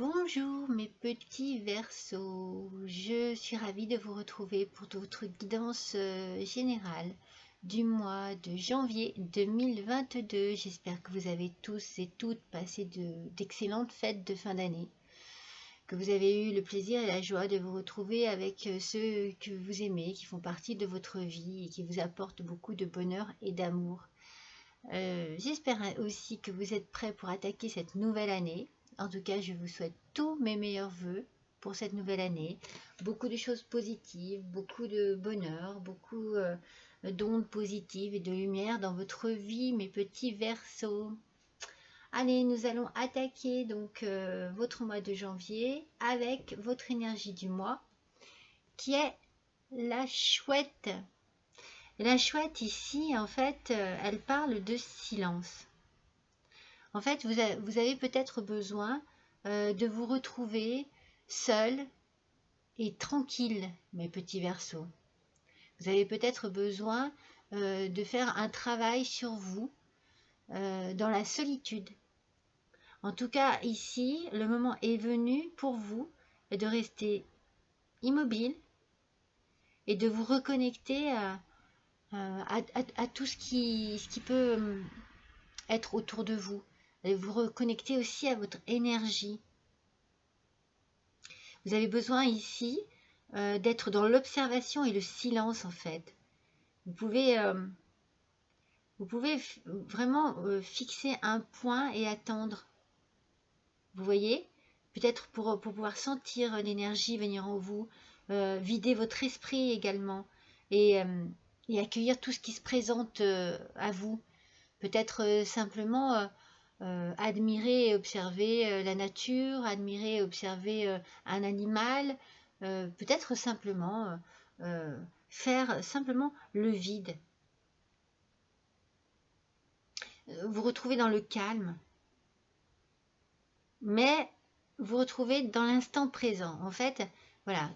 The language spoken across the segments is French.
Bonjour mes petits Verseaux, je suis ravie de vous retrouver pour votre guidance générale du mois de janvier 2022. J'espère que vous avez tous et toutes passé d'excellentes fêtes de fin d'année, que vous avez eu le plaisir et la joie de vous retrouver avec ceux que vous aimez, qui font partie de votre vie et qui vous apportent beaucoup de bonheur et d'amour. J'espère aussi que vous êtes prêts pour attaquer cette nouvelle année. En tout cas, je vous souhaite tous mes meilleurs vœux pour cette nouvelle année. Beaucoup de choses positives, beaucoup de bonheur, beaucoup d'ondes positives et de lumière dans votre vie, mes petits Verseaux. Allez, nous allons attaquer donc votre mois de janvier avec votre énergie du mois, qui est la chouette. La chouette ici, en fait, elle parle de silence. En fait, vous avez peut-être besoin de vous retrouver seul et tranquille, mes petits Verseaux. Vous avez peut-être besoin de faire un travail sur vous dans la solitude. En tout cas, ici, le moment est venu pour vous de rester immobile et de vous reconnecter à tout ce qui peut être autour de vous. Et vous reconnecter aussi à votre énergie. Vous avez besoin ici d'être dans l'observation et le silence en fait. Vous pouvez vraiment fixer un point et attendre. Vous voyez? Peut-être pour pouvoir sentir l'énergie venir en vous, vider votre esprit également et accueillir tout ce qui se présente à vous. Peut-être simplement admirer et observer la nature, admirer et observer un animal, peut-être simplement faire simplement le vide. Vous retrouvez dans le calme, mais vous retrouvez dans l'instant présent. En fait, voilà,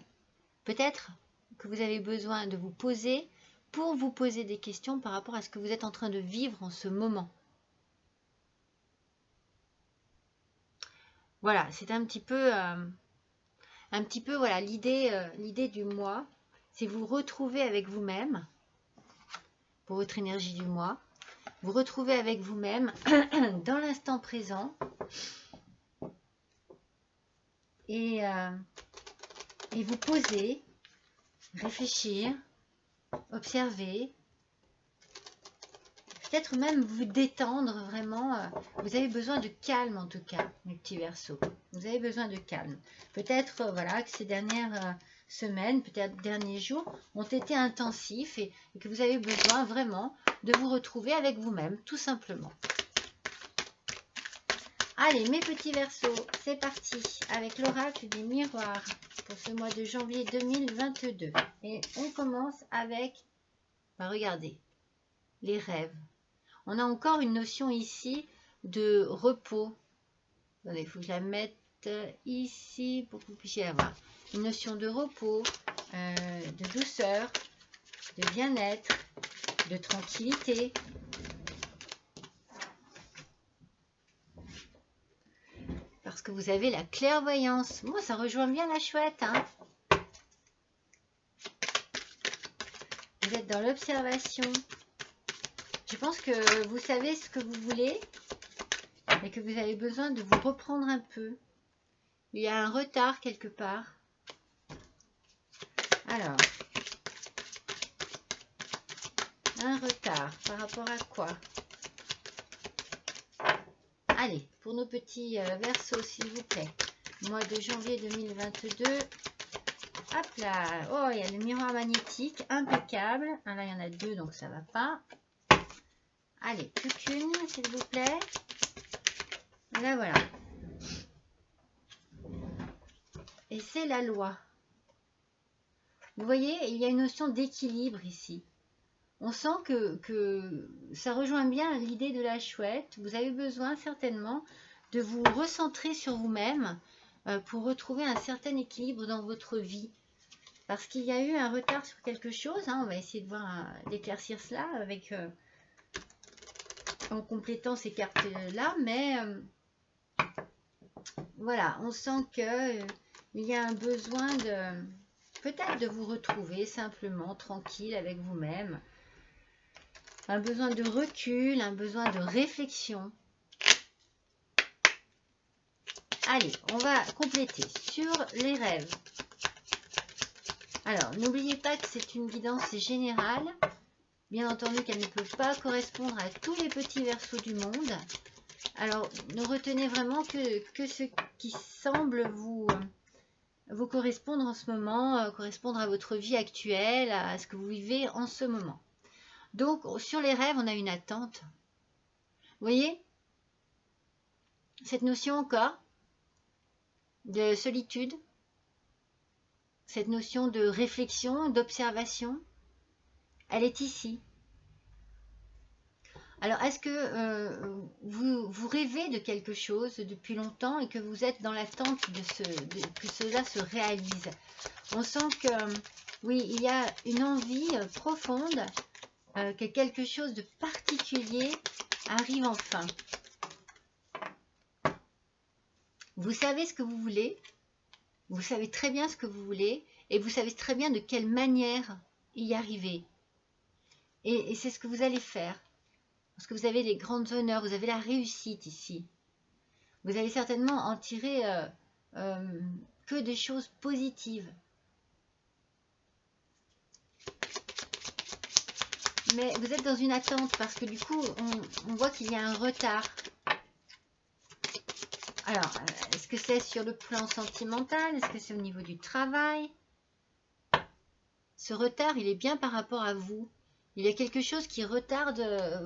peut-être que vous avez besoin de vous poser pour vous poser des questions par rapport à ce que vous êtes en train de vivre en ce moment. Voilà, c'est un petit peu voilà l'idée du mois, c'est vous retrouver avec vous-même pour votre énergie du mois, vous retrouver avec vous-même dans l'instant présent et vous poser, réfléchir, observer, peut-être même vous détendre vraiment. Vous avez besoin de calme en tout cas, mes petits Verseaux. Vous avez besoin de calme. Peut-être voilà que ces dernières semaines, peut-être derniers jours, ont été intensifs et que vous avez besoin vraiment de vous retrouver avec vous-même, tout simplement. Allez, mes petits Verseaux, c'est parti avec l'oracle des miroirs pour ce mois de janvier 2022. Et on commence avec, regardez, les rêves. On a encore une notion ici de repos. Attendez, il faut que je la mette ici pour que vous puissiez la voir. Une notion de repos, de douceur, de bien-être, de tranquillité. Parce que vous avez la clairvoyance. Moi, ça rejoint bien la chouette, hein. Vous êtes dans l'observation. Je pense que vous savez ce que vous voulez et que vous avez besoin de vous reprendre un peu. Il y a un retard quelque part. Alors, un retard par rapport à quoi? Allez, pour nos petits Verseaux, s'il vous plaît. Mois de janvier 2022. Hop là. Oh, il y a le miroir magnétique. Impeccable. Ah, là, il y en a deux, donc ça ne va pas. Allez, plus qu'une, s'il vous plaît. Là, voilà. Et c'est la loi. Vous voyez, il y a une notion d'équilibre ici. On sent que ça rejoint bien l'idée de la chouette. Vous avez besoin certainement de vous recentrer sur vous-même pour retrouver un certain équilibre dans votre vie. Parce qu'il y a eu un retard sur quelque chose. Hein, on va essayer de voir, d'éclaircir cela avec, en complétant ces cartes-là. Mais voilà, on sent que il y a un besoin de peut-être de vous retrouver simplement tranquille avec vous-même, un besoin de recul, un besoin de réflexion. Allez, on va compléter sur les rêves. Alors, n'oubliez pas que c'est une guidance générale. Bien entendu qu'elle ne peut pas correspondre à tous les petits versos du monde. Alors, ne retenez vraiment que ce qui semble vous correspondre en ce moment, correspondre à votre vie actuelle, à ce que vous vivez en ce moment. Donc, sur les rêves, on a une attente. Vous voyez, cette notion encore de solitude, cette notion de réflexion, d'observation, elle est ici. Alors, est-ce que vous rêvez de quelque chose depuis longtemps et que vous êtes dans l'attente que cela se réalise? On sent que, oui, il y a une envie profonde que quelque chose de particulier arrive enfin. Vous savez ce que vous voulez, vous savez très bien ce que vous voulez, et vous savez très bien de quelle manière y arriver. Et c'est ce que vous allez faire. Parce que vous avez les grandes honneurs, vous avez la réussite ici. Vous allez certainement en tirer que des choses positives. Mais vous êtes dans une attente parce que du coup, on voit qu'il y a un retard. Alors, est-ce que c'est sur le plan sentimental? Est-ce que c'est au niveau du travail? Ce retard, il est bien par rapport à vous. Il y a quelque chose qui retarde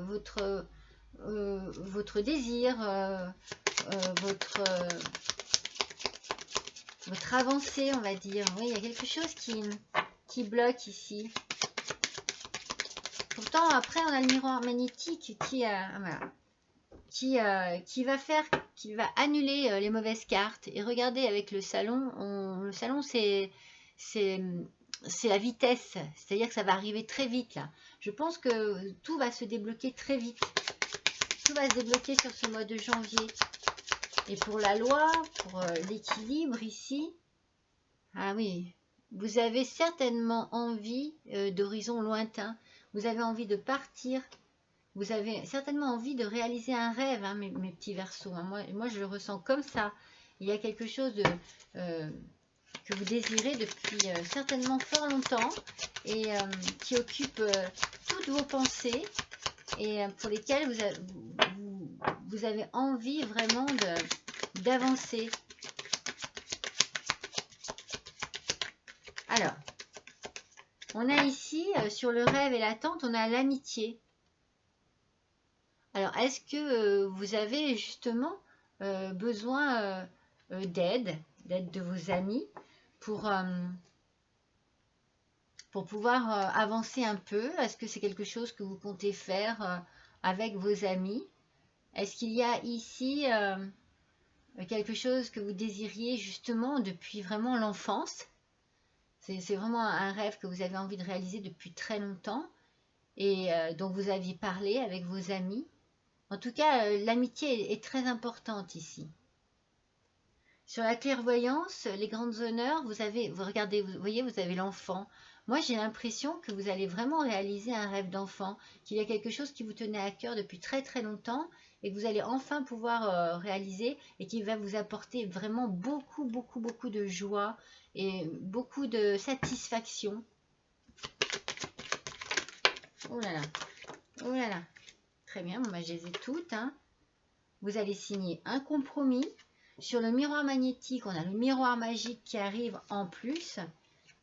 votre désir, votre avancée, on va dire. Oui, il y a quelque chose qui bloque ici. Pourtant, après, on a le miroir magnétique qui va annuler les mauvaises cartes. Et regardez avec le salon, le salon c'est la vitesse, c'est-à-dire que ça va arriver très vite là. Je pense que tout va se débloquer très vite. Tout va se débloquer sur ce mois de janvier. Et pour la loi, pour l'équilibre ici, ah oui, vous avez certainement envie d'horizons lointains. Vous avez envie de partir. Vous avez certainement envie de réaliser un rêve, hein, mes petits versos. Hein. Moi, je le ressens comme ça. Il y a quelque chose que vous désirez depuis certainement fort longtemps et qui occupe toutes vos pensées et pour lesquelles vous avez envie vraiment d'avancer. Alors, on a ici, sur le rêve et l'attente, on a l'amitié. Alors, est-ce que vous avez justement besoin d'aide de vos amis pour pouvoir avancer un peu? Est-ce que c'est quelque chose que vous comptez faire avec vos amis? Est-ce qu'il y a ici quelque chose que vous désiriez justement depuis vraiment l'enfance? C'est vraiment un rêve que vous avez envie de réaliser depuis très longtemps et dont vous aviez parlé avec vos amis. En tout cas, l'amitié est très importante ici. Sur la clairvoyance, les grandes honneurs, vous regardez, vous voyez, vous avez l'enfant. Moi, j'ai l'impression que vous allez vraiment réaliser un rêve d'enfant, qu'il y a quelque chose qui vous tenait à cœur depuis très très longtemps et que vous allez enfin pouvoir réaliser et qui va vous apporter vraiment beaucoup, beaucoup, beaucoup de joie et beaucoup de satisfaction. Oh là là, oh là là. Très bien, bon, bah, je les ai toutes. Hein. Vous allez signer un compromis. Sur le miroir magnétique, on a le miroir magique qui arrive en plus.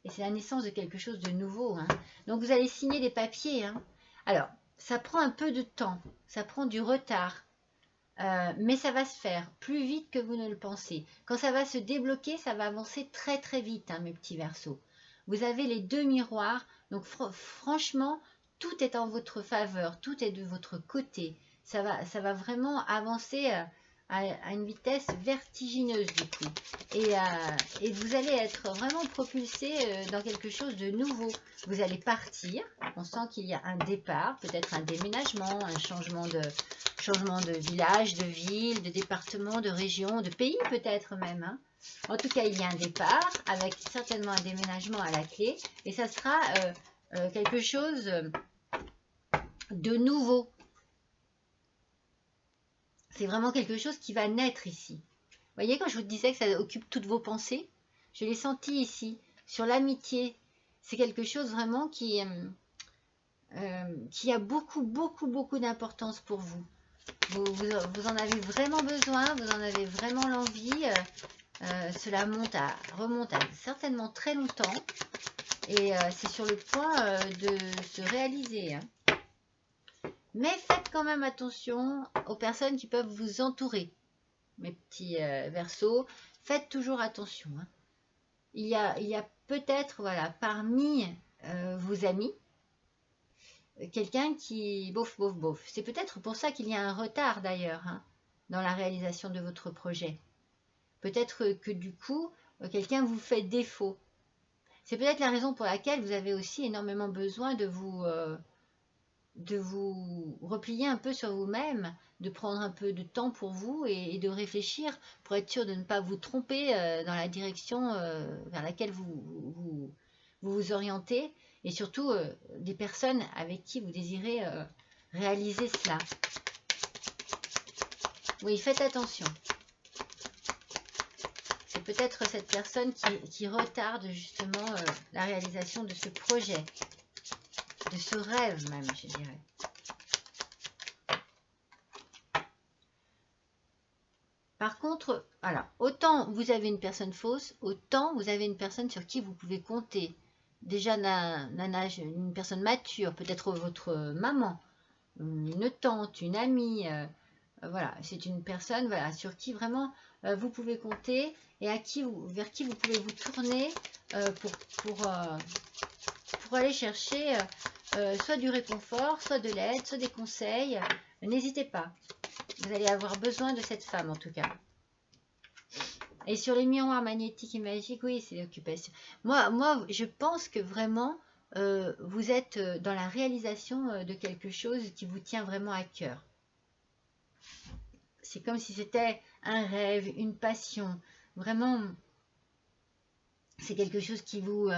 Et c'est la naissance de quelque chose de nouveau. Hein. Donc, vous allez signer des papiers. Hein. Alors, ça prend un peu de temps. Ça prend du retard. Mais ça va se faire plus vite que vous ne le pensez. Quand ça va se débloquer, ça va avancer très très vite, hein, mes petits versos. Vous avez les deux miroirs. Donc, franchement, tout est en votre faveur. Tout est de votre côté. Ça va vraiment avancer à une vitesse vertigineuse du coup. Et vous allez être vraiment propulsé dans quelque chose de nouveau. Vous allez partir, on sent qu'il y a un départ, peut-être un déménagement, un changement de village, de ville, de département, de région, de pays peut-être même. Hein. En tout cas, il y a un départ avec certainement un déménagement à la clé et ça sera quelque chose de nouveau. C'est vraiment quelque chose qui va naître ici. Vous voyez, quand je vous disais que ça occupe toutes vos pensées, je l'ai senti ici, sur l'amitié. C'est quelque chose vraiment qui a beaucoup, beaucoup, beaucoup d'importance pour vous. Vous en avez vraiment besoin, vous en avez vraiment l'envie. Cela remonte à certainement très longtemps. Et c'est sur le point de se réaliser. Hein. Mais faites quand même attention aux personnes qui peuvent vous entourer. Mes petits versos, faites toujours attention. Hein. Il y a peut-être, voilà, parmi vos amis, quelqu'un qui bof, bof, bof. C'est peut-être pour ça qu'il y a un retard d'ailleurs hein, dans la réalisation de votre projet. Peut-être que du coup, quelqu'un vous fait défaut. C'est peut-être la raison pour laquelle vous avez aussi énormément besoin de vous replier un peu sur vous-même, de prendre un peu de temps pour vous et de réfléchir pour être sûr de ne pas vous tromper dans la direction vers laquelle vous orientez et surtout des personnes avec qui vous désirez réaliser cela. Oui, faites attention. C'est peut-être cette personne qui retarde justement la réalisation de ce projet, de ce rêve même, je dirais. Par contre, alors, autant vous avez une personne fausse, autant vous avez une personne sur qui vous pouvez compter. Déjà d'un âge, une personne mature, peut-être votre maman, une tante, une amie. Voilà, c'est une personne voilà, sur qui vraiment vous pouvez compter et vers qui vous pouvez vous tourner pour aller chercher soit du réconfort, soit de l'aide, soit des conseils. N'hésitez pas. Vous allez avoir besoin de cette femme en tout cas. Et sur les miroirs magnétiques et magiques, oui, c'est l'occupation. Moi, je pense que vraiment, vous êtes dans la réalisation de quelque chose qui vous tient vraiment à cœur. C'est comme si c'était un rêve, une passion. Vraiment, c'est quelque chose qui vous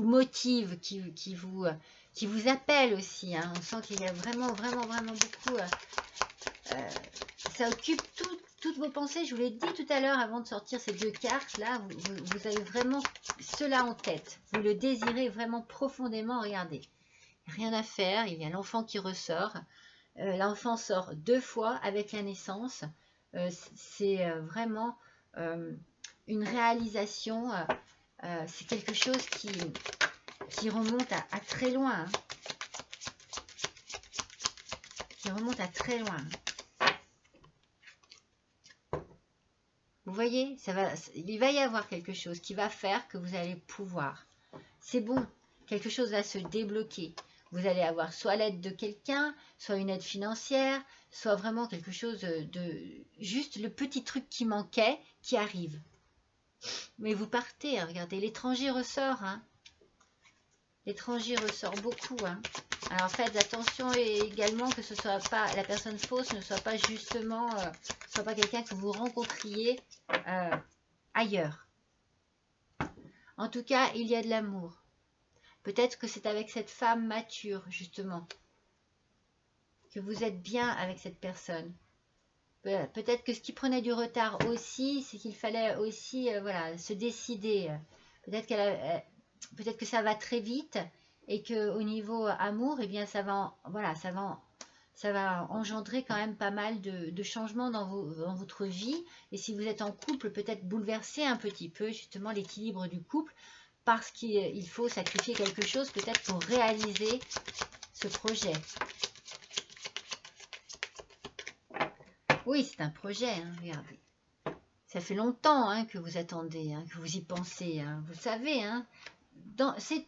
motive, qui vous appelle aussi. Hein. On sent qu'il y a vraiment, vraiment, vraiment beaucoup. Ça occupe toutes vos pensées. Je vous l'ai dit tout à l'heure avant de sortir ces deux cartes. Là, vous avez vraiment cela en tête. Vous le désirez vraiment profondément. Regardez. Rien à faire. Il y a l'enfant qui ressort. L'enfant sort 2 fois avec la naissance. C'est vraiment une réalisation. C'est quelque chose qui remonte à très loin. Hein. Qui remonte à très loin. Vous voyez, il va y avoir quelque chose qui va faire que vous allez pouvoir. C'est bon, quelque chose va se débloquer. Vous allez avoir soit l'aide de quelqu'un, soit une aide financière, soit vraiment quelque chose de... Juste le petit truc qui manquait, qui arrive. Mais vous partez, hein, regardez, l'étranger ressort. Hein. L'étranger ressort beaucoup. Hein. Alors faites attention également que ce soit pas la personne fausse ne soit pas justement, soit pas quelqu'un que vous rencontriez ailleurs. En tout cas, il y a de l'amour. Peut-être que c'est avec cette femme mature, justement, que vous êtes bien avec cette personne. Peut-être que ce qui prenait du retard aussi, c'est qu'il fallait aussi voilà, se décider. Peut-être que ça va très vite et qu'au niveau amour, eh bien, ça va engendrer quand même pas mal de changements dans votre vie. Et si vous êtes en couple, peut-être bouleverser un petit peu justement l'équilibre du couple parce qu'il faut sacrifier quelque chose peut-être pour réaliser ce projet. Oui, c'est un projet, hein, regardez. Ça fait longtemps hein, que vous attendez, hein, que vous y pensez. Hein, vous savez, hein, c'est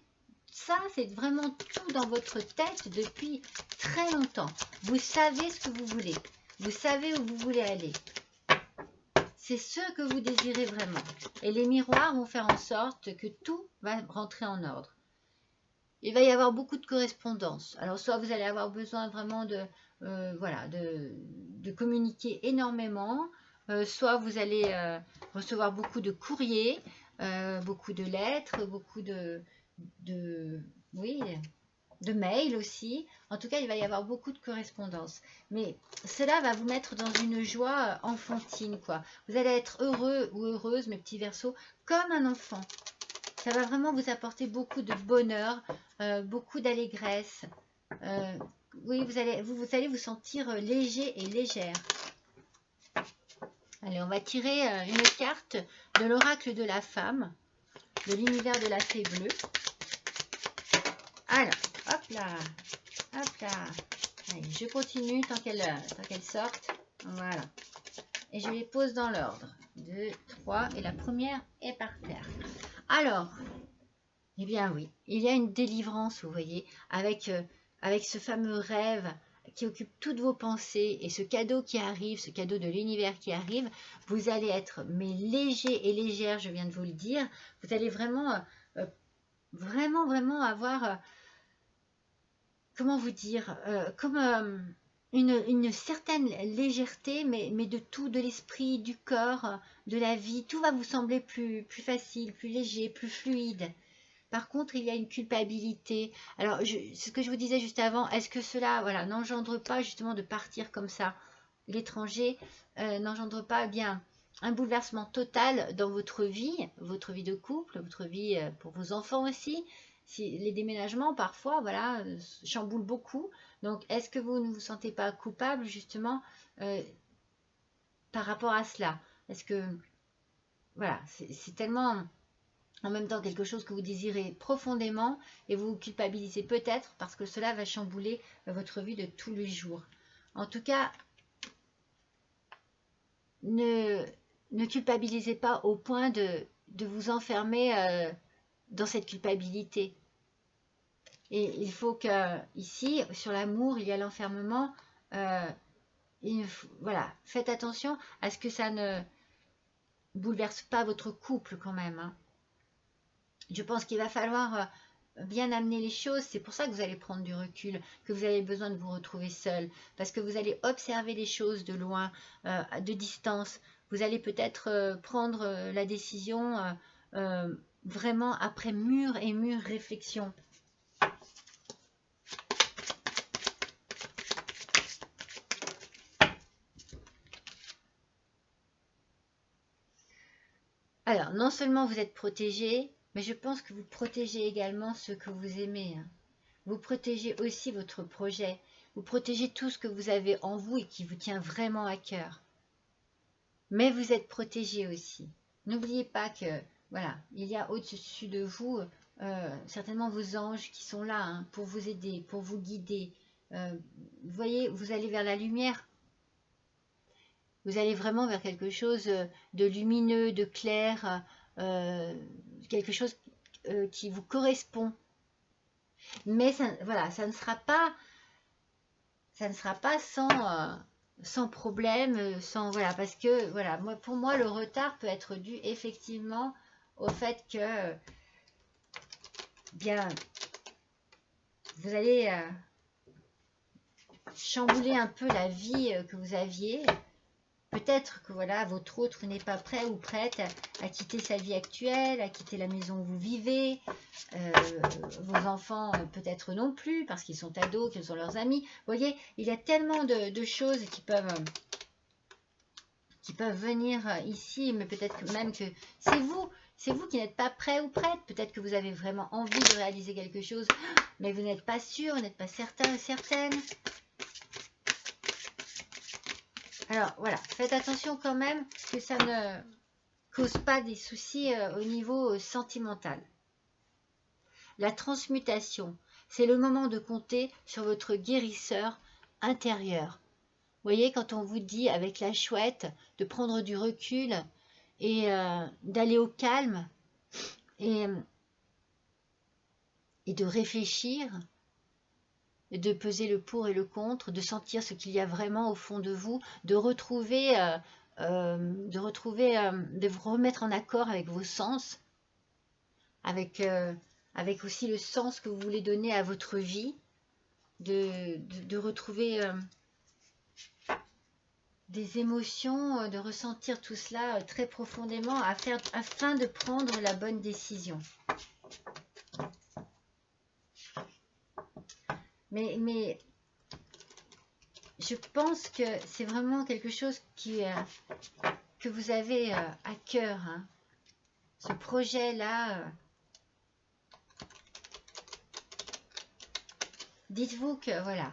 vraiment tout dans votre tête depuis très longtemps. Vous savez ce que vous voulez. Vous savez où vous voulez aller. C'est ce que vous désirez vraiment. Et les miroirs vont faire en sorte que tout va rentrer en ordre. Il va y avoir beaucoup de correspondance. Alors, soit vous allez avoir besoin vraiment voilà, de communiquer énormément, soit vous allez recevoir beaucoup de courriers, beaucoup de lettres, beaucoup oui, de mails aussi. En tout cas, il va y avoir beaucoup de correspondance. Mais cela va vous mettre dans une joie enfantine, quoi. Vous allez être heureux ou heureuse, mes petits Verseaux, comme un enfant. Ça va vraiment vous apporter beaucoup de bonheur, beaucoup d'allégresse. Oui, vous allez vous sentir léger et légère. Allez, on va tirer une carte de l'oracle de la femme, de l'univers de la fée bleue. Alors, hop là, hop là. Allez, je continue tant qu'elle sorte. Voilà. Et je les pose dans l'ordre. 2, 3, et la première est par terre. Alors, eh bien oui, il y a une délivrance, vous voyez, avec ce fameux rêve qui occupe toutes vos pensées et ce cadeau qui arrive, ce cadeau de l'univers qui arrive, vous allez être mais léger et légère, je viens de vous le dire. Vous allez vraiment, vraiment avoir, comment vous dire, comme une certaine légèreté, mais de tout, de l'esprit, du corps, de la vie. Tout va vous sembler plus facile, plus léger, plus fluide. Par contre, il y a une culpabilité. Alors, c'est ce que je vous disais juste avant. Est-ce que cela, voilà, n'engendre pas justement de partir comme ça, l'étranger, n'engendre pas bien un bouleversement total dans votre vie de couple, votre vie pour vos enfants aussi. Si les déménagements, parfois, voilà, chamboulent beaucoup. Donc, est-ce que vous ne vous sentez pas coupable, justement, par rapport à cela? Est-ce que, voilà, c'est tellement en même temps quelque chose que vous désirez profondément et vous vous culpabilisez peut-être parce que cela va chambouler votre vie de tous les jours. En tout cas, ne culpabilisez pas au point de vous enfermer dans cette culpabilité. Et il faut que, ici, sur l'amour, il y a l'enfermement. Voilà, faites attention à ce que ça ne bouleverse pas votre couple quand même, hein. Je pense qu'il va falloir bien amener les choses. C'est pour ça que vous allez prendre du recul, que vous avez besoin de vous retrouver seul. Parce que vous allez observer les choses de loin, de distance. Vous allez peut-être prendre la décision vraiment après mûre et mûre réflexion. Alors, non seulement vous êtes protégé, mais je pense que vous protégez également ceux que vous aimez. Vous protégez aussi votre projet. Vous protégez tout ce que vous avez en vous et qui vous tient vraiment à cœur. Mais vous êtes protégé aussi. N'oubliez pas que, voilà, il y a au-dessus de vous certainement vos anges qui sont là hein, pour vous aider, pour vous guider. Vous voyez, vous allez vers la lumière. Vous allez vraiment vers quelque chose de lumineux, de clair, quelque chose qui vous correspond. Mais ça, voilà, ça ne sera pas sans problème, sans voilà, parce que voilà, pour moi le retard peut être dû effectivement au fait que bien vous allez chambouler un peu la vie que vous aviez. Peut-être que voilà, votre autre n'est pas prêt ou prête à quitter sa vie actuelle, à quitter la maison où vous vivez. Vos enfants peut-être non plus, parce qu'ils sont ados, qu'ils sont leurs amis. Vous voyez, il y a tellement de choses qui peuvent venir ici, mais peut-être même que c'est vous qui n'êtes pas prêt ou prête. Peut-être que vous avez vraiment envie de réaliser quelque chose, mais vous n'êtes pas sûr, vous n'êtes pas certain, certaine. Alors voilà, faites attention quand même que ça ne cause pas des soucis au niveau sentimental. La transmutation, c'est le moment de compter sur votre guérisseur intérieur. Vous voyez, quand on vous dit avec la chouette de prendre du recul et d'aller au calme et de réfléchir, de peser le pour et le contre, de sentir ce qu'il y a vraiment au fond de vous, de retrouver, de vous remettre en accord avec vos sens, avec aussi le sens que vous voulez donner à votre vie, de retrouver des émotions, de ressentir tout cela très profondément afin de prendre la bonne décision. Mais je pense que c'est vraiment quelque chose que vous avez à cœur, hein. Ce projet-là, dites-vous que voilà,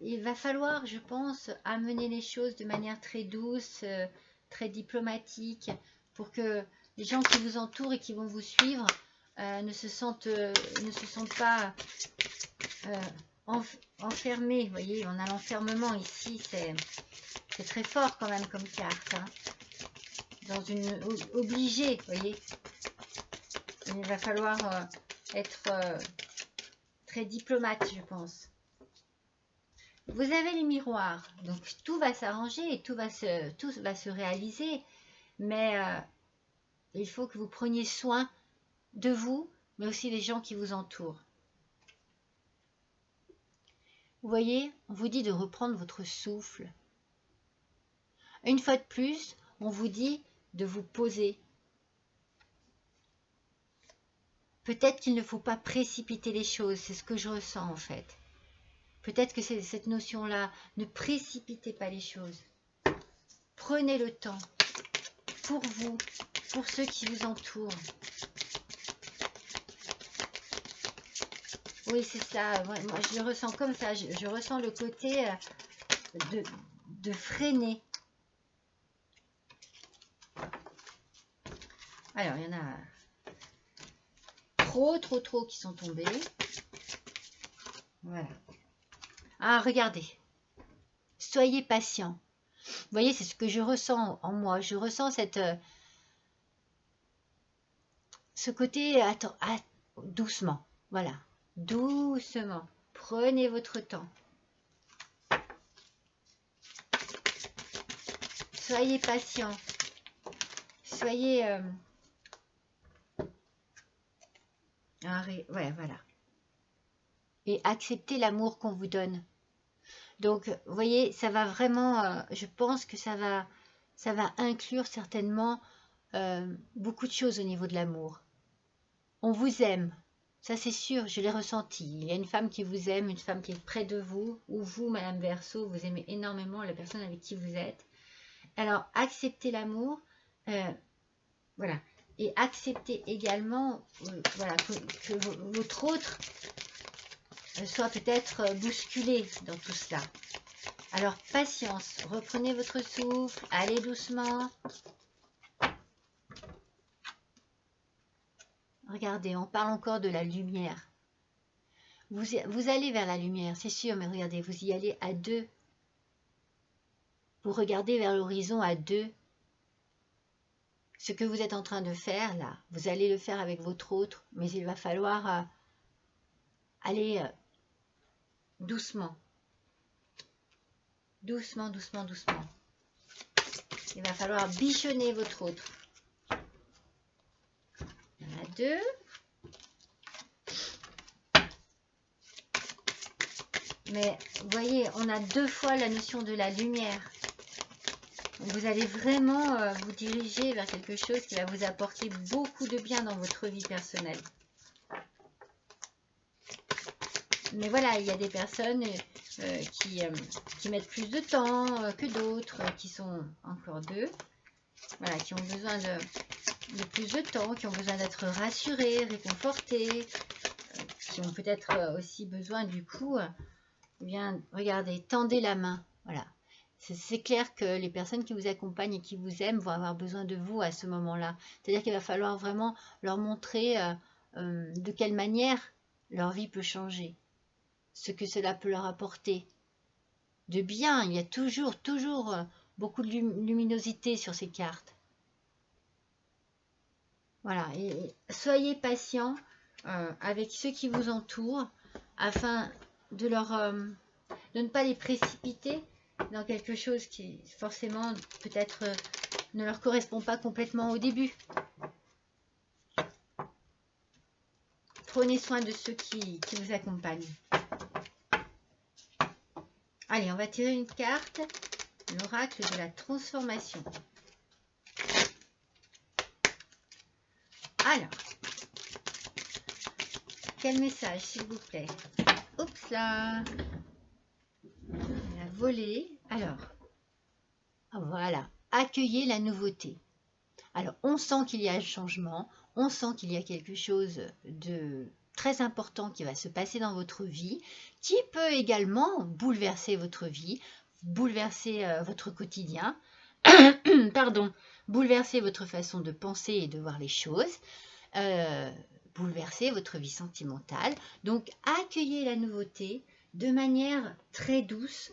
il va falloir, je pense, amener les choses de manière très douce, très diplomatique, pour que les gens qui vous entourent et qui vont vous suivre ne se sentent pas enfermés. Vous voyez, on a l'enfermement ici, c'est très fort quand même comme carte, hein. Dans une obligée, vous voyez. Il va falloir être très diplomate, je pense. Vous avez les miroirs, donc tout va s'arranger et tout va se réaliser, mais il faut que vous preniez soin de vous, mais aussi des gens qui vous entourent. Vous voyez, on vous dit de reprendre votre souffle. Une fois de plus, on vous dit de vous poser. Peut-être qu'il ne faut pas précipiter les choses, c'est ce que je ressens en fait. Peut-être que c'est cette notion-là, ne précipitez pas les choses. Prenez le temps pour vous, pour ceux qui vous entourent. Oui, c'est ça, moi je le ressens comme ça, je ressens le côté de freiner. Alors, il y en a trop qui sont tombés. Voilà. Ah, regardez. Soyez patient. Vous voyez, c'est ce que je ressens en moi. Je ressens ce côté, attends, doucement. Voilà. Doucement. Prenez votre temps. Soyez patient. Soyez... ouais, voilà. Et acceptez l'amour qu'on vous donne. Donc, vous voyez, ça va vraiment, je pense que ça va inclure certainement beaucoup de choses au niveau de l'amour. On vous aime, ça c'est sûr, je l'ai ressenti. Il y a une femme qui vous aime, une femme qui est près de vous, ou vous, Madame Verseau, vous aimez énormément la personne avec qui vous êtes. Alors, acceptez l'amour, voilà. Et acceptez également voilà, que votre autre soit peut-être bousculé dans tout cela. Alors, patience, reprenez votre souffle, allez doucement. Regardez, on parle encore de la lumière. Vous allez vers la lumière, c'est sûr, mais regardez, vous y allez à deux. Vous regardez vers l'horizon à deux. Ce que vous êtes en train de faire, là, vous allez le faire avec votre autre, mais il va falloir aller doucement. Doucement, doucement, doucement. Il va falloir bichonner votre autre. Il y en a deux. Mais vous voyez, on a deux fois la notion de la lumière. Vous allez vraiment vous diriger vers quelque chose qui va vous apporter beaucoup de bien dans votre vie personnelle. Mais voilà, il y a des personnes qui mettent plus de temps que d'autres, qui sont encore deux. Voilà, qui ont besoin de plus de temps, qui ont besoin d'être rassurés, réconfortés, qui ont peut-être aussi besoin du coup, eh bien, regardez, tendez la main, voilà. C'est clair que les personnes qui vous accompagnent et qui vous aiment vont avoir besoin de vous à ce moment-là. C'est-à-dire qu'il va falloir vraiment leur montrer de quelle manière leur vie peut changer, ce que cela peut leur apporter. De bien, il y a toujours beaucoup de luminosité sur ces cartes. Voilà, et soyez patient avec ceux qui vous entourent afin de ne pas les précipiter dans quelque chose qui forcément peut-être ne leur correspond pas complètement au début. Prenez soin de ceux qui vous accompagnent. Allez, on va tirer une carte, l'oracle de la transformation. Alors, quel message, s'il vous plaît? Oups là, on a volé. Alors, voilà, accueillez la nouveauté. Alors, on sent qu'il y a un changement, on sent qu'il y a quelque chose de très important qui va se passer dans votre vie, qui peut également bouleverser votre vie, bouleverser votre quotidien, pardon, bouleverser votre façon de penser et de voir les choses, bouleverser votre vie sentimentale. Donc, accueillez la nouveauté de manière très douce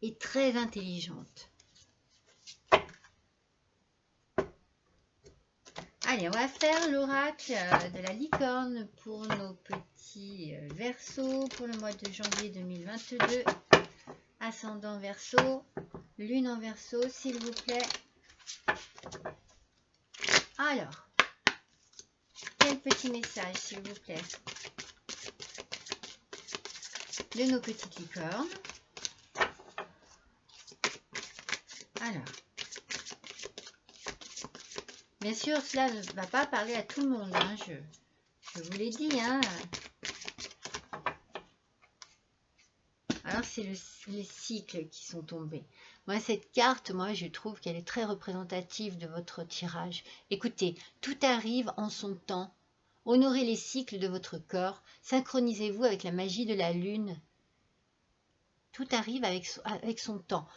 et très intelligente. Allez, on va faire l'oracle de la licorne pour nos petits Verseaux pour le mois de janvier 2022. Ascendant Verseau, lune en Verseau, s'il vous plaît. Alors, quel petit message, s'il vous plaît, de nos petites licornes. Alors, bien sûr, cela ne va pas parler à tout le monde, hein, je vous l'ai dit. Hein. Alors, c'est les cycles qui sont tombés. Moi, cette carte, je trouve qu'elle est très représentative de votre tirage. Écoutez, tout arrive en son temps. Honorez les cycles de votre corps. Synchronisez-vous avec la magie de la lune. Tout arrive avec son temps.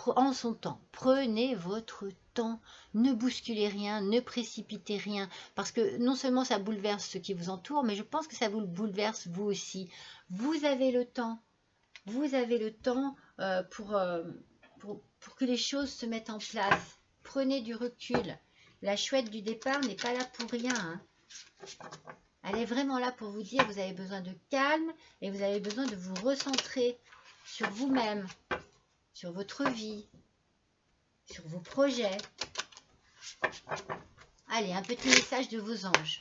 En son temps. Prenez votre temps. Ne bousculez rien, ne précipitez rien. Parce que non seulement ça bouleverse ceux qui vous entourent, mais je pense que ça vous bouleverse vous aussi. Vous avez le temps. Vous avez le temps pour que les choses se mettent en place. Prenez du recul. La chouette du départ n'est pas là pour rien. Hein. Elle est vraiment là pour vous dire que vous avez besoin de calme et vous avez besoin de vous recentrer sur vous-même, sur votre vie, sur vos projets. Allez, un petit message de vos anges.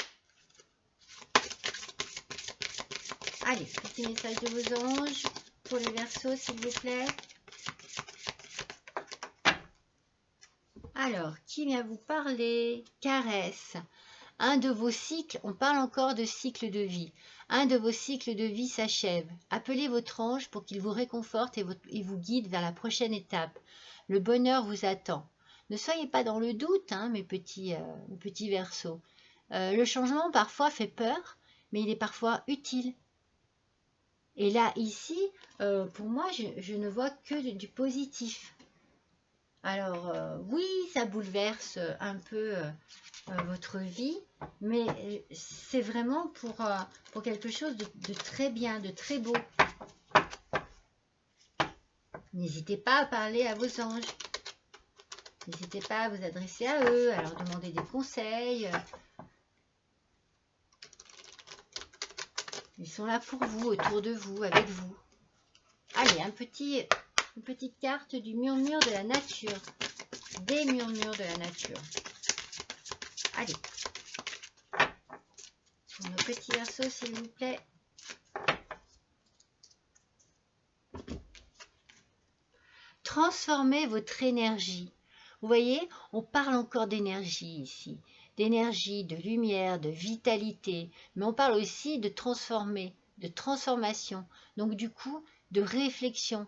Allez, petit message de vos anges pour les Verseaux, s'il vous plaît. Alors, qui vient vous parler? Caresse. Un de vos cycles, on parle encore de cycle de vie. Un de vos cycles de vie s'achève. Appelez votre ange pour qu'il vous réconforte et vous guide vers la prochaine étape. Le bonheur vous attend. Ne soyez pas dans le doute, hein, mes petits Verseaux. Le changement parfois fait peur, mais il est parfois utile. Et là, ici, pour moi, je ne vois que du positif. Alors, oui, ça bouleverse un peu votre vie, mais c'est vraiment pour quelque chose de très bien, de très beau. N'hésitez pas à parler à vos anges. N'hésitez pas à vous adresser à eux, à leur demander des conseils. Ils sont là pour vous, autour de vous, avec vous. Allez, une petite carte du murmure de la nature. Des murmures de la nature. Allez. Pour nos petits Verseaux, s'il vous plaît. Transformez votre énergie. Vous voyez, on parle encore d'énergie ici. D'énergie, de lumière, de vitalité. Mais on parle aussi de transformer, de transformation. Donc du coup, de réflexion.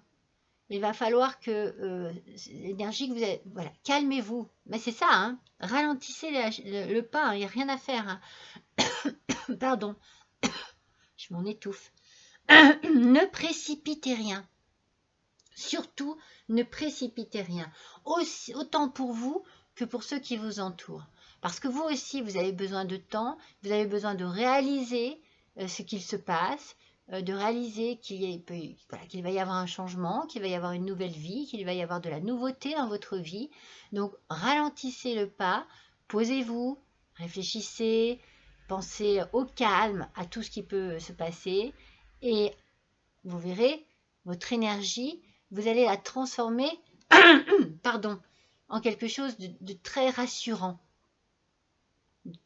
Il va falloir que l'énergie que vous avez... Voilà, calmez-vous. Mais c'est ça, hein. Ralentissez le pas, il n'y a rien à faire. Hein. Pardon, je m'en étouffe. Ne précipitez rien. Surtout, ne précipitez rien. Autant pour vous que pour ceux qui vous entourent. Parce que vous aussi, vous avez besoin de temps, vous avez besoin de réaliser ce qu'il se passe, de réaliser qu'il va y avoir un changement, qu'il va y avoir une nouvelle vie, qu'il va y avoir de la nouveauté dans votre vie. Donc, ralentissez le pas, posez-vous, réfléchissez, pensez au calme, à tout ce qui peut se passer Et vous verrez, votre énergie, vous allez la transformer pardon, en quelque chose de très rassurant,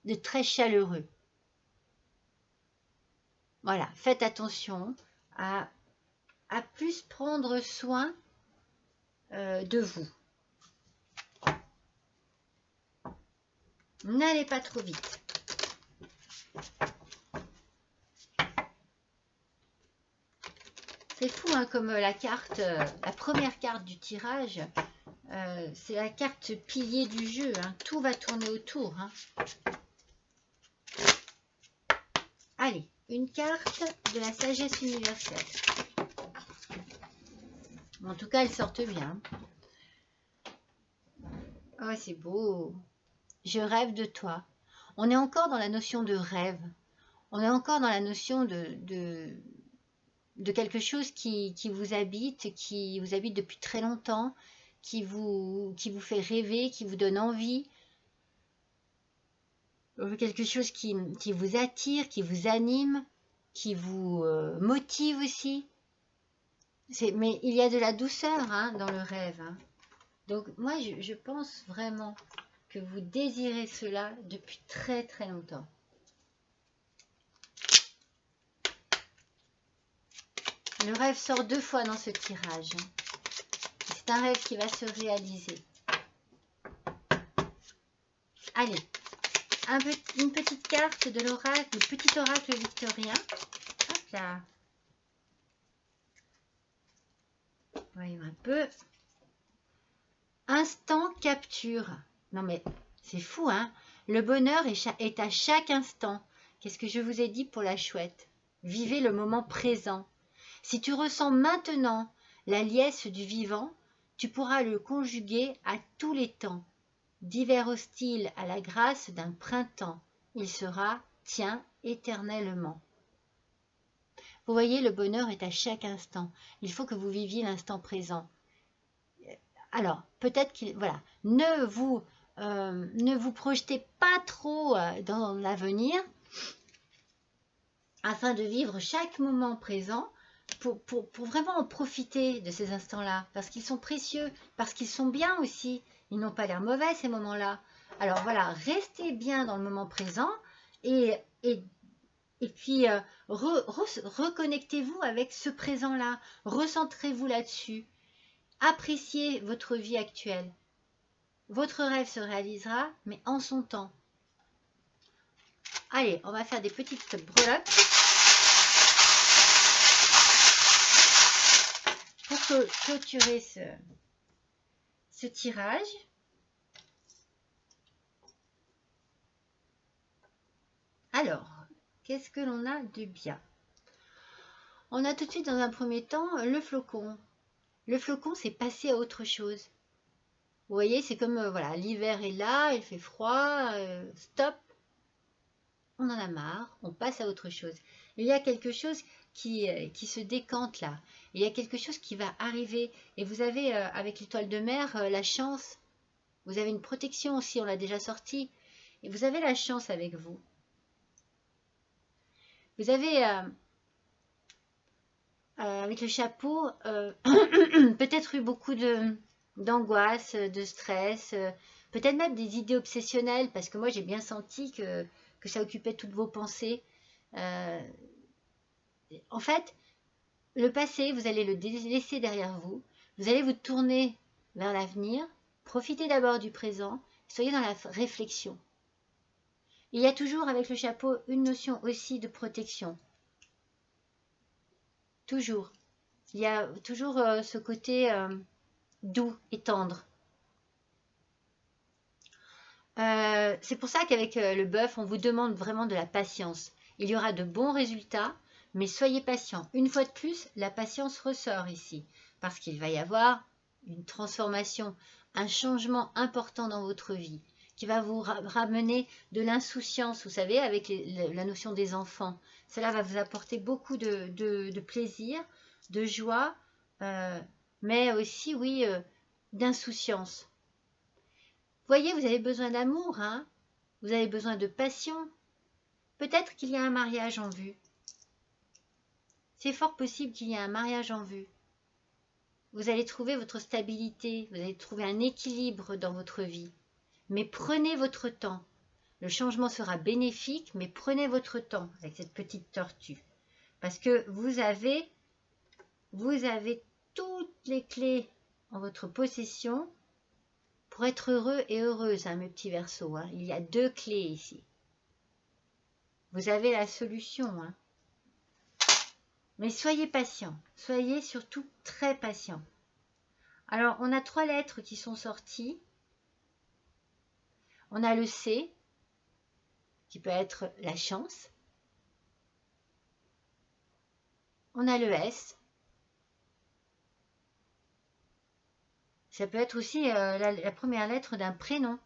de très chaleureux. Voilà, faites attention à plus prendre soin de vous. N'allez pas trop vite. C'est fou, hein, comme la carte, la première carte du tirage, c'est la carte pilier du jeu. Hein. Tout va tourner autour. Hein. Allez, une carte de la sagesse universelle. En tout cas, elles sortent bien. Oh, c'est beau. Je rêve de toi. On est encore dans la notion de rêve. On est encore dans la notion de quelque chose qui vous habite depuis très longtemps, qui vous fait rêver, qui vous donne envie. Quelque chose qui vous attire, qui vous anime, qui vous motive aussi. Mais il y a de la douceur hein, dans le rêve. Hein. Donc moi, je pense vraiment que vous désirez cela depuis très très longtemps. Le rêve sort 2 fois dans ce tirage. C'est un rêve qui va se réaliser. Allez, une petite carte de l'oracle, le petit oracle victorien. Hop là. Voyons un peu. Instant capture. Non mais, c'est fou, hein. Le bonheur est à chaque instant. Qu'est-ce que je vous ai dit pour la chouette? Vivez le moment présent. Si tu ressens maintenant la liesse du vivant, tu pourras le conjuguer à tous les temps. D'hiver hostile à la grâce d'un printemps, il sera tien éternellement. Vous voyez, le bonheur est à chaque instant. Il faut que vous viviez l'instant présent. Alors, peut-être qu'il... Voilà, ne vous projetez pas trop dans l'avenir afin de vivre chaque moment présent pour vraiment en profiter de ces instants-là, parce qu'ils sont précieux, parce qu'ils sont bien aussi. Ils n'ont pas l'air mauvais, ces moments-là. Alors voilà, restez bien dans le moment présent et puis reconnectez-vous avec ce présent-là. Recentrez-vous là-dessus. Appréciez votre vie actuelle. Votre rêve se réalisera, mais en son temps. Allez, on va faire des petites breloques pour clôturer ce tirage. Alors, qu'est-ce que l'on a de bien? On a tout de suite dans un premier temps le flocon. Le flocon, c'est passer à autre chose. Vous voyez, c'est comme, voilà, l'hiver est là, il fait froid, stop, on en a marre, on passe à autre chose. Il y a quelque chose qui se décante là. Il y a quelque chose qui va arriver. Et vous avez, avec l'étoile de mer, la chance. Vous avez une protection aussi, on l'a déjà sorti. Et vous avez la chance avec vous. Vous avez, avec le chapeau, peut-être eu beaucoup d'angoisse, de stress, peut-être même des idées obsessionnelles, parce que moi j'ai bien senti que ça occupait toutes vos pensées. En fait, le passé, vous allez le laisser derrière vous, vous allez vous tourner vers l'avenir, profitez d'abord du présent, soyez dans la réflexion. Il y a toujours avec le chapeau une notion aussi de protection. Toujours. Il y a toujours ce côté doux et tendre. C'est pour ça qu'avec le bœuf, on vous demande vraiment de la patience. Il y aura de bons résultats, mais soyez patient. Une fois de plus, la patience ressort ici, parce qu'il va y avoir une transformation, un changement important dans votre vie, qui va vous ramener de l'insouciance, vous savez, avec la notion des enfants. Cela va vous apporter beaucoup de plaisir, de joie, mais aussi, oui, d'insouciance. Voyez, vous avez besoin d'amour, hein? Vous avez besoin de passion. Peut-être qu'il y a un mariage en vue. c'est fort possible qu'il y ait un mariage en vue. Vous allez trouver votre stabilité, vous allez trouver un équilibre dans votre vie. Mais prenez votre temps. Le changement sera bénéfique, mais prenez votre temps avec cette petite tortue. Parce que vous avez toutes les clés en votre possession pour être heureux et heureuse, hein, mes petits Verseaux. Hein. Il y a 2 clés ici. Vous avez la solution. Hein. Mais soyez patient. Soyez surtout très patient. Alors, on a 3 lettres qui sont sorties. On a le C, qui peut être la chance. On a le S. Ça peut être aussi la première lettre d'un prénom.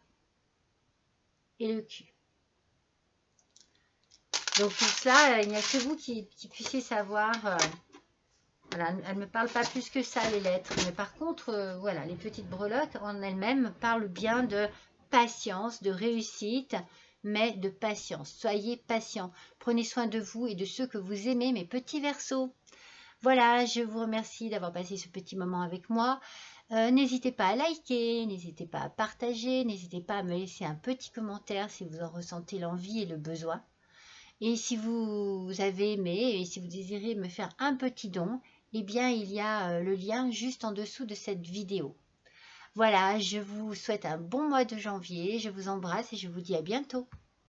Et le Q. Donc tout ça, il n'y a que vous qui puissiez savoir. Voilà, elles ne me parlent pas plus que ça, les lettres. Mais par contre, voilà, les petites breloques en elles-mêmes parlent bien de patience, de réussite, mais de patience. Soyez patients. Prenez soin de vous et de ceux que vous aimez, mes petits Verseaux. Voilà, je vous remercie d'avoir passé ce petit moment avec moi. N'hésitez pas à liker, n'hésitez pas à partager, n'hésitez pas à me laisser un petit commentaire si vous en ressentez l'envie et le besoin. Et si vous avez aimé et si vous désirez me faire un petit don, eh bien il y a le lien juste en dessous de cette vidéo. Voilà, je vous souhaite un bon mois de janvier, je vous embrasse et je vous dis à bientôt.